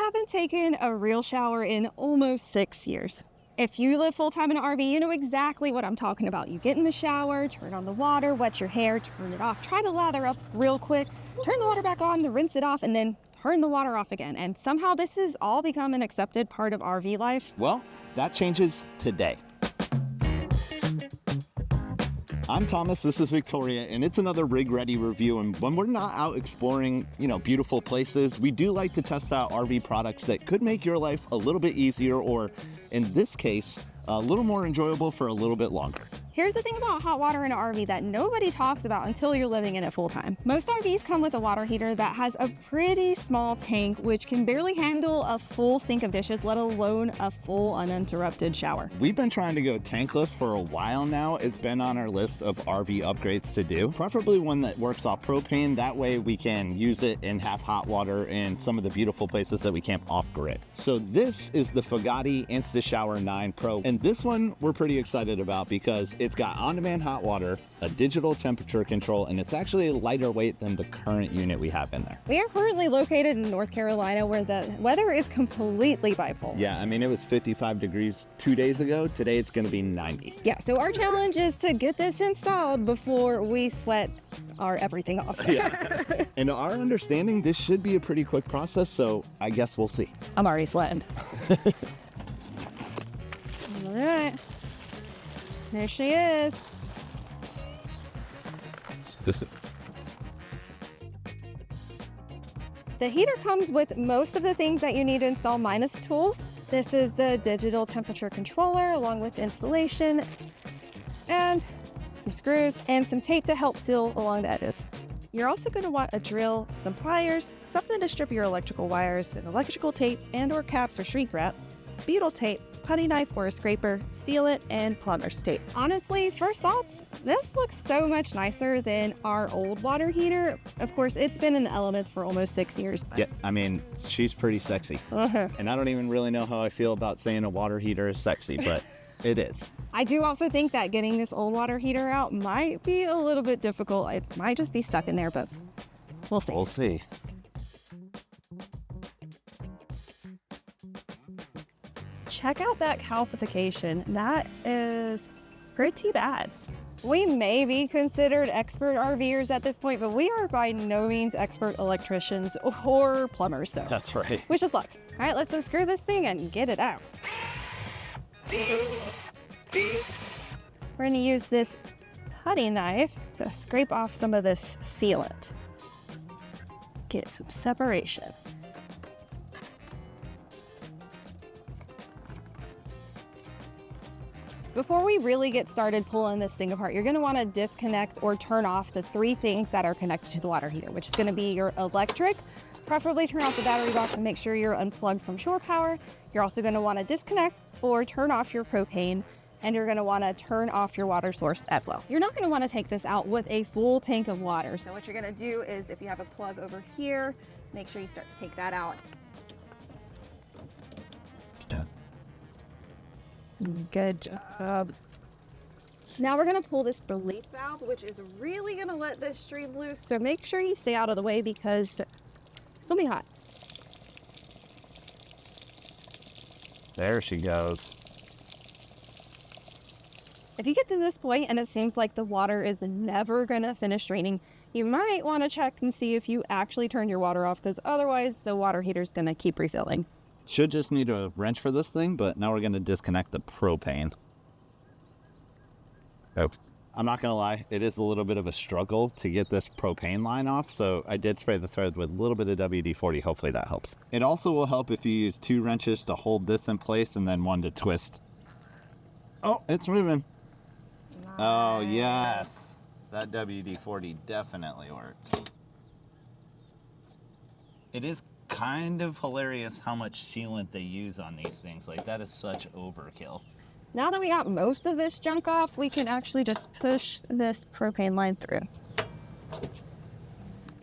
haven't taken a real shower in almost 6 years. If you live full-time in an RV, you know exactly what I'm talking about. You get in the shower, turn on the water, wet your hair, turn it off, try to lather up real quick, turn the water back on to rinse it off, and then turn the water off again. And somehow this has all become an accepted part of RV life. Well, that changes today. I'm Thomas, this is Victoria, and it's another Rig Ready review. And when we're not out exploring, beautiful places, we do like to test out RV products that could make your life a little bit easier, or in this case, a little more enjoyable for a little bit longer. Here's the thing about hot water in an RV that nobody talks about until you're living in it full time. Most RVs come with a water heater that has a pretty small tank, which can barely handle a full sink of dishes, let alone a full uninterrupted shower. We've been trying to go tankless for a while now. It's been on our list of RV upgrades to do, preferably one that works off propane. That way we can use it and have hot water in some of the beautiful places that we camp off grid. So this is the Fogatti InstaShower 9 Pro. And this one we're pretty excited about because it's got on-demand hot water, a digital temperature control, and it's actually lighter weight than the current unit we have in there. We are currently located in North Carolina where the weather is completely bipolar. Yeah, I mean, it was 55 degrees 2 days ago. Today it's gonna be 90. Yeah, so our challenge is to get this installed before we sweat our everything off. Yeah. And our understanding, this should be a pretty quick process, so I guess we'll see. I'm already sweating. All right. There she is. The heater comes with most of the things that you need to install minus tools. This is the digital temperature controller along with installation and some screws and some tape to help seal along the edges. You're also going to want a drill, some pliers, something to strip your electrical wires, and electrical tape and or caps or shrink wrap, beetle tape, putty knife or a scraper, sealant, and plumber's tape. Honestly, first thoughts, this looks so much nicer than our old water heater. Of course, it's been in the elements for almost 6 years. Yeah, I mean, she's pretty sexy. And I don't even really know how I feel about saying a water heater is sexy, but it is. I do also think that getting this old water heater out might be a little bit difficult. It might just be stuck in there, but we'll see. We'll see. Check out that calcification. That is pretty bad. We may be considered expert RVers at this point, but we are by no means expert electricians or plumbers. So that's right. Wish us luck. All right, let's unscrew this thing and get it out. We're gonna use this putty knife to scrape off some of this sealant. Get some separation. Before we really get started pulling this thing apart, you're gonna wanna disconnect or turn off the 3 things that are connected to the water heater, which is gonna be your electric, preferably turn off the battery box and make sure you're unplugged from shore power. You're also gonna wanna disconnect or turn off your propane, and you're gonna wanna turn off your water source as well. You're not gonna wanna take this out with a full tank of water. So what you're gonna do is, if you have a plug over here, make sure you start to take that out. Good job. Now we're gonna pull this relief valve, which is really gonna let this stream loose. So make sure you stay out of the way because it's gonna be hot. There she goes. If you get to this point and it seems like the water is never gonna finish draining, you might wanna check and see if you actually turned your water off, because otherwise the water heater's gonna keep refilling. Should just need a wrench for this thing, but now we're gonna disconnect the propane. Oh, I'm not gonna lie, it is a little bit of a struggle to get this propane line off, so I did spray the thread with a little bit of WD-40. Hopefully that helps. It also will help if you use 2 wrenches to hold this in place and then 1 to twist. Oh, it's moving. Nice. Oh, yes. That WD-40 definitely worked. It is kind of hilarious how much sealant they use on these things. Like, that is such overkill. Now that we got most of this junk off, we can actually just push this propane line through.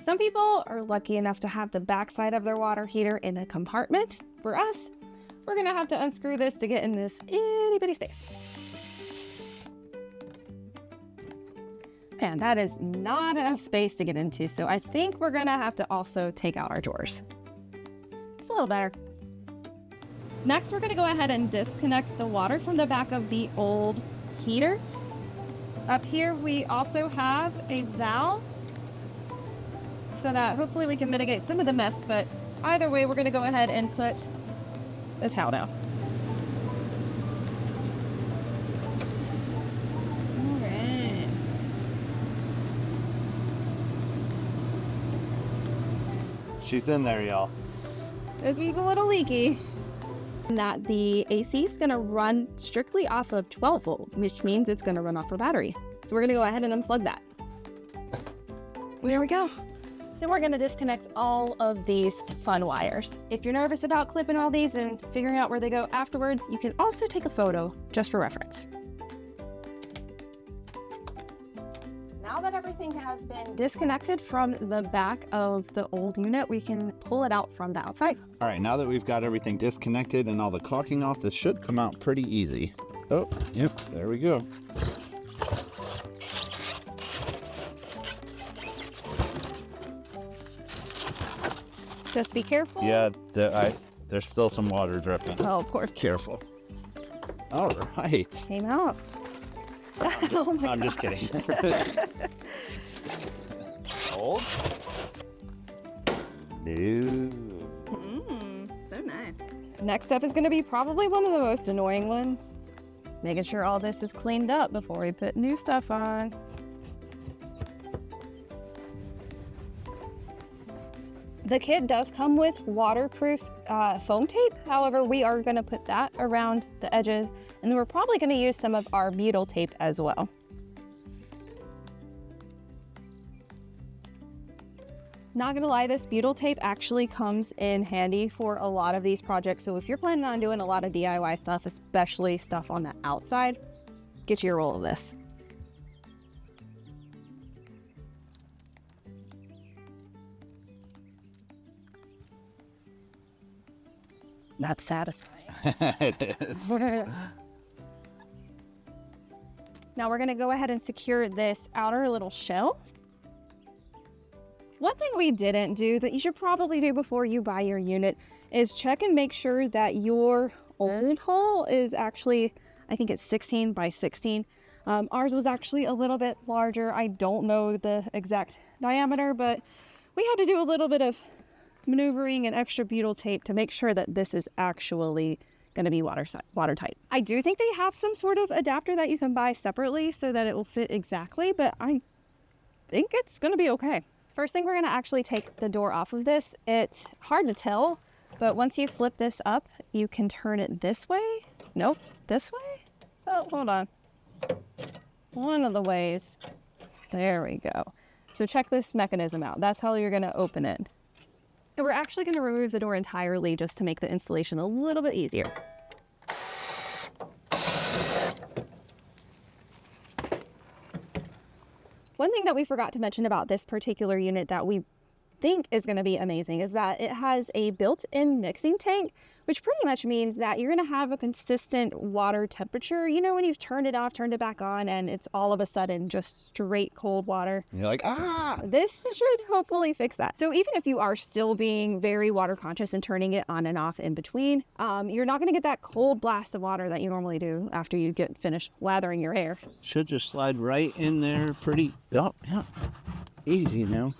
Some people are lucky enough to have the backside of their water heater in a compartment. For us, we're gonna have to unscrew this to get in this itty bitty space. Man, that is not enough space to get into, so I think we're gonna have to also take out our drawers. It's a little better. Next, we're going to go ahead and disconnect the water from the back of the old heater. Up here, we also have a valve so that hopefully we can mitigate some of the mess, but either way, we're going to go ahead and put the towel down. All right. She's in there, y'all. This one's a little leaky. That the AC is going to run strictly off of 12 volt, which means it's going to run off our battery. So we're going to go ahead and unplug that. There we go. Then we're going to disconnect all of these fun wires. If you're nervous about clipping all these and figuring out where they go afterwards, you can also take a photo just for reference. Now that everything has been disconnected from the back of the old unit, we can pull it out from the outside. All right, now that we've got everything disconnected and all the caulking off, this should come out pretty easy. Oh, yep, there we go. Just be careful. Yeah, there's still some water dripping. Oh, of course. Careful. All right. Came out. Oh my I'm gosh. just kidding. Old? New. So nice. Next up is going to be probably one of the most annoying ones. Making sure all this is cleaned up before we put new stuff on. The kit does come with waterproof foam tape. However, we are going to put that around the edges, and then we're probably going to use some of our butyl tape as well. Not gonna lie, this butyl tape actually comes in handy for a lot of these projects. So if you're planning on doing a lot of DIY stuff, especially stuff on the outside, get you a roll of this. That's satisfying. It is. Now we're gonna go ahead and secure this outer little shell. One thing we didn't do that you should probably do before you buy your unit is check and make sure that your old hole is actually, I think it's 16 by 16. Ours was actually a little bit larger. I don't know the exact diameter, but we had to do a little bit of maneuvering and extra butyl tape to make sure that this is actually going to be watertight. I do think they have some sort of adapter that you can buy separately so that it will fit exactly, but I think it's going to be okay. First thing, we're going to actually take the door off of this. It's hard to tell, but once you flip this up, you can turn it this way. Nope, this way? Oh, hold on. One of the ways. There we go. So check this mechanism out. That's how you're going to open it. And we're actually going to remove the door entirely just to make the installation a little bit easier. One thing that we forgot to mention about this particular unit that we think is going to be amazing is that it has a built-in mixing tank, which pretty much means that you're going to have a consistent water temperature. You know, when you've turned it off, turned it back on, and it's all of a sudden just straight cold water. You're like, ah! This should hopefully fix that. So even if you are still being very water conscious and turning it on and off in between, you're not going to get that cold blast of water that you normally do after you get finished lathering your hair. Should just slide right in there pretty, oh, yeah, easy now.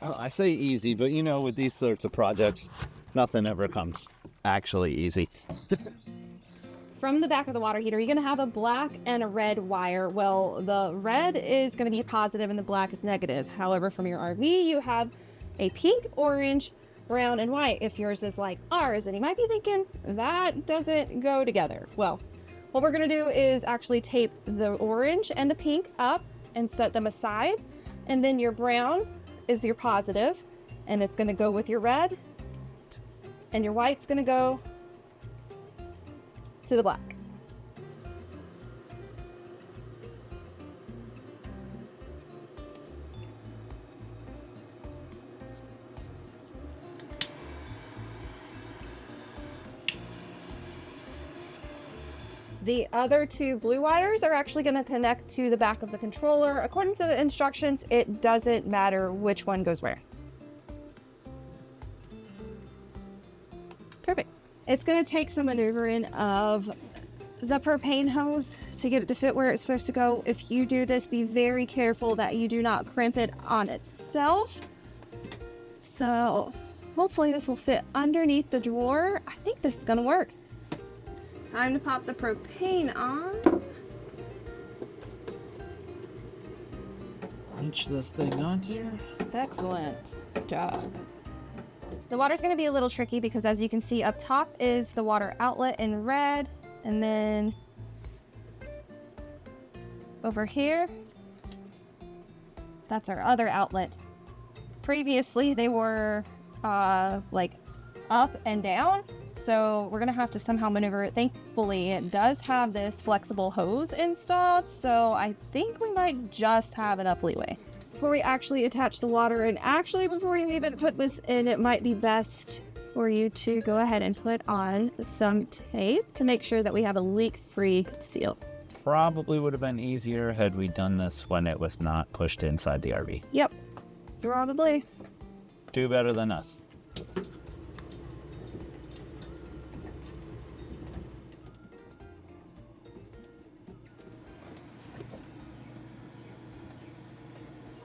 I say easy, but you know, with these sorts of projects, nothing ever comes actually easy. From the back of the water heater, you're going to have a black and a red wire. Well, the red is going to be positive and the black is negative. However, from your RV, you have a pink, orange, brown, and white if yours is like ours. And you might be thinking, that doesn't go together. Well, what we're going to do is actually tape the orange and the pink up and set them aside. And then your brown is your positive, and it's going to go with your red, and your white's going to go to the black. The other two blue wires are actually going to connect to the back of the controller. According to the instructions, it doesn't matter which one goes where. It's going to take some maneuvering of the propane hose to get it to fit where it's supposed to go. If you do this, be very careful that you do not crimp it on itself. So hopefully this will fit underneath the drawer. I think this is going to work. Time to pop the propane on. Punch this thing on here. Excellent. Good job. The water's going to be a little tricky because, as you can see, up top is the water outlet in red, and then over here, that's our other outlet. Previously, they were like up and down, so we're going to have to somehow maneuver it. Thankfully, it does have this flexible hose installed, so I think we might just have enough leeway. Before we actually attach the water, and actually before you even put this in, it might be best for you to go ahead and put on some tape to make sure that we have a leak-free seal. Probably would have been easier had we done this when it was not pushed inside the RV. Yep, probably. Do better than us.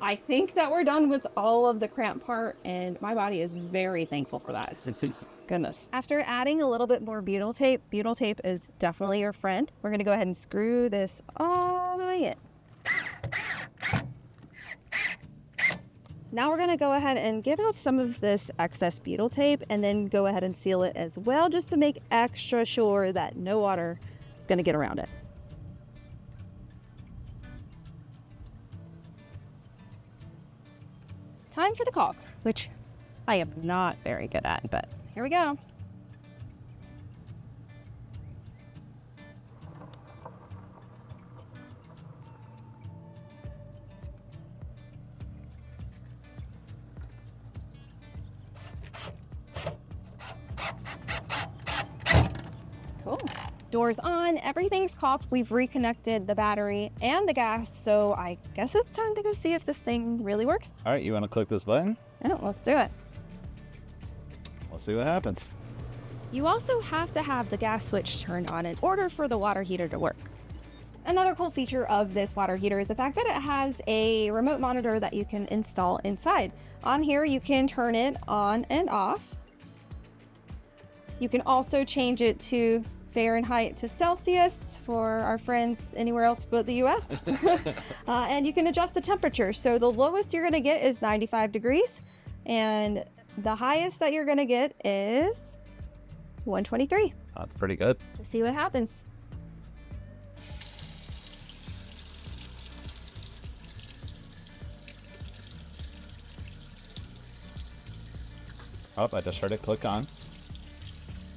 I think that we're done with all of the cramp part, and my body is very thankful for that. Goodness. After adding a little bit more butyl tape is definitely your friend. We're going to go ahead and screw this all the way in. Now we're going to go ahead and get off some of this excess butyl tape and then go ahead and seal it as well, just to make extra sure that no water is going to get around it. Time for the caulk, which I am not very good at, but here we go. Cool. Doors on, everything's caulked. We've reconnected the battery and the gas, so I guess it's time to go see if this thing really works. All right, you want to click this button? Oh, let's do it. We'll see what happens. You also have to have the gas switch turned on in order for the water heater to work. Another cool feature of this water heater is the fact that it has a remote monitor that you can install inside. On here, you can turn it on and off. You can also change it to Fahrenheit to Celsius for our friends anywhere else but the US. And you can adjust the temperature. So the lowest you're going to get is 95 degrees, and the highest that you're going to get is 123. That's pretty good. Let's see what happens. Oh, I just heard it click on.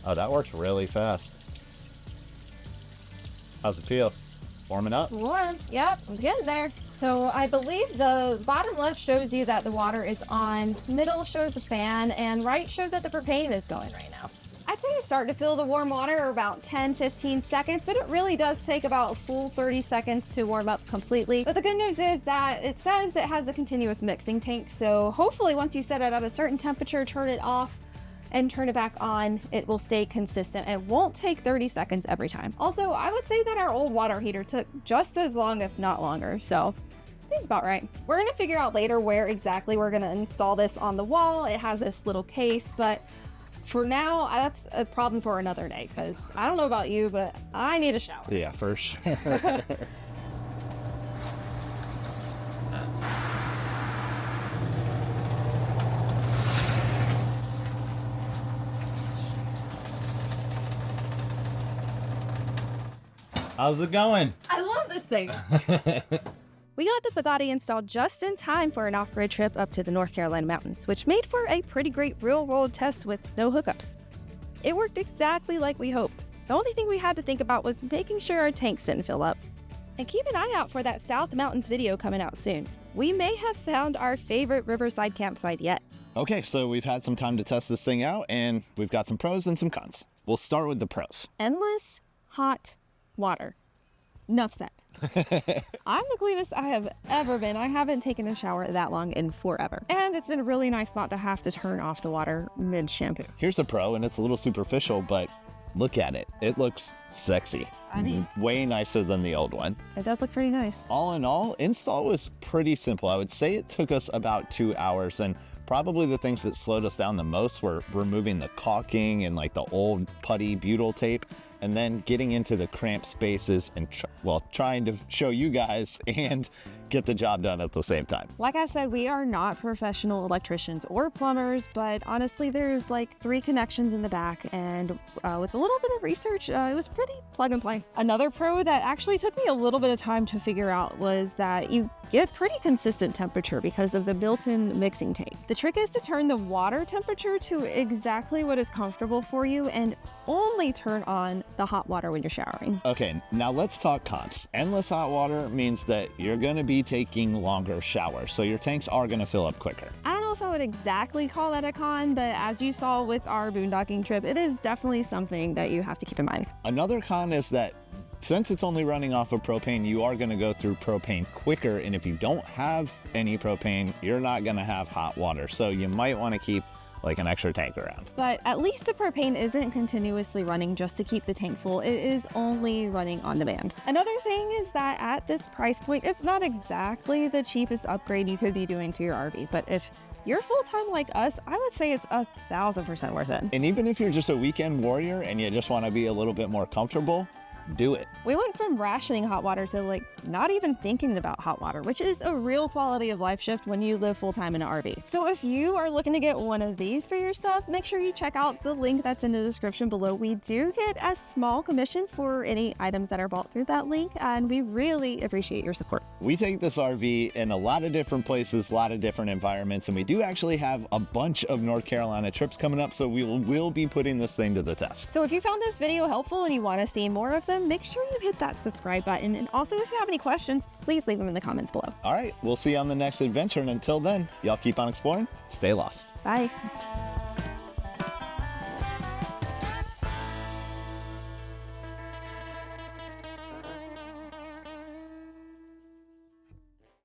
Oh, that worked really fast. How's it feel? Warming up? Warm. Yep, I'm getting there. So I believe the bottom left shows you that the water is on, middle shows the fan, and right shows that the propane is going right now. I'd say you start to feel the warm water about 10-15 seconds, but it really does take about a full 30 seconds to warm up completely. But the good news is that it says it has a continuous mixing tank, so hopefully once you set it at a certain temperature, turn it off, and turn it back on, it will stay consistent and won't take 30 seconds every time. Also, I would say that our old water heater took just as long, if not longer, so seems about right. We're gonna figure out later where exactly we're gonna install this on the wall. It has this little case, but for now, that's a problem for another day, because I don't know about you, but I need a shower. Yeah, for sure. How's it going? I love this thing. We got the Fogatti installed just in time for an off-grid trip up to the North Carolina mountains, which made for a pretty great real-world test with no hookups. It worked exactly like we hoped. The only thing we had to think about was making sure our tanks didn't fill up. And keep an eye out for that South Mountains video coming out soon. We may have found our favorite riverside campsite yet. Okay, so we've had some time to test this thing out, and we've got some pros and some cons. We'll start with the pros. Endless hot water. enough said. I'm the cleanest I have ever been. I haven't taken a shower that long in forever. And it's been really nice not to have to turn off the water mid-shampoo. Here's a pro, and it's a little superficial, but look at it. It looks sexy. I mean, way nicer than the old one. it does look pretty nice. All in all, install was pretty simple. I would say it took us about 2 hours, and probably the things that slowed us down the most were removing the caulking and like the old putty butyl tape, and then getting into the cramped spaces and trying to show you guys and get the job done at the same time. Like I said, we are not professional electricians or plumbers, but honestly, there's like 3 connections in the back, and with a little bit of research, it was pretty plug and play. Another pro that actually took me a little bit of time to figure out was that you get pretty consistent temperature because of the built-in mixing tank. The trick is to turn the water temperature to exactly what is comfortable for you and only turn on the hot water when you're showering. Okay, now let's talk cons. Endless hot water means that you're gonna be taking longer showers, so your tanks are gonna fill up quicker. I don't know if I would exactly call that a con, but as you saw with our boondocking trip, it is definitely something that you have to keep in mind. Another con is that since it's only running off of propane, you are gonna go through propane quicker, and if you don't have any propane, you're not gonna have hot water, so you might wanna keep like an extra tank around. But at least the propane isn't continuously running just to keep the tank full. It is only running on demand. Another thing is that at this price point, it's not exactly the cheapest upgrade you could be doing to your RV, but if you're full-time like us, I would say it's 1,000% worth it. And even if you're just a weekend warrior and you just wanna be a little bit more comfortable, do it. We went from rationing hot water to like not even thinking about hot water, which is a real quality of life shift when you live full-time in an RV. So if you are looking to get one of these for yourself, make sure you check out the link that's in the description below. We do get a small commission for any items that are bought through that link, and we really appreciate your support. We take this RV in a lot of different places, a lot of different environments, and we do actually have a bunch of North Carolina trips coming up, so we will be putting this thing to the test. So if you found this video helpful and you want to see more of them, make sure you hit that subscribe button. And also, if you have any questions, please leave them in the comments below. All right, we'll see you on the next adventure. And until then, y'all keep on exploring, stay lost. Bye.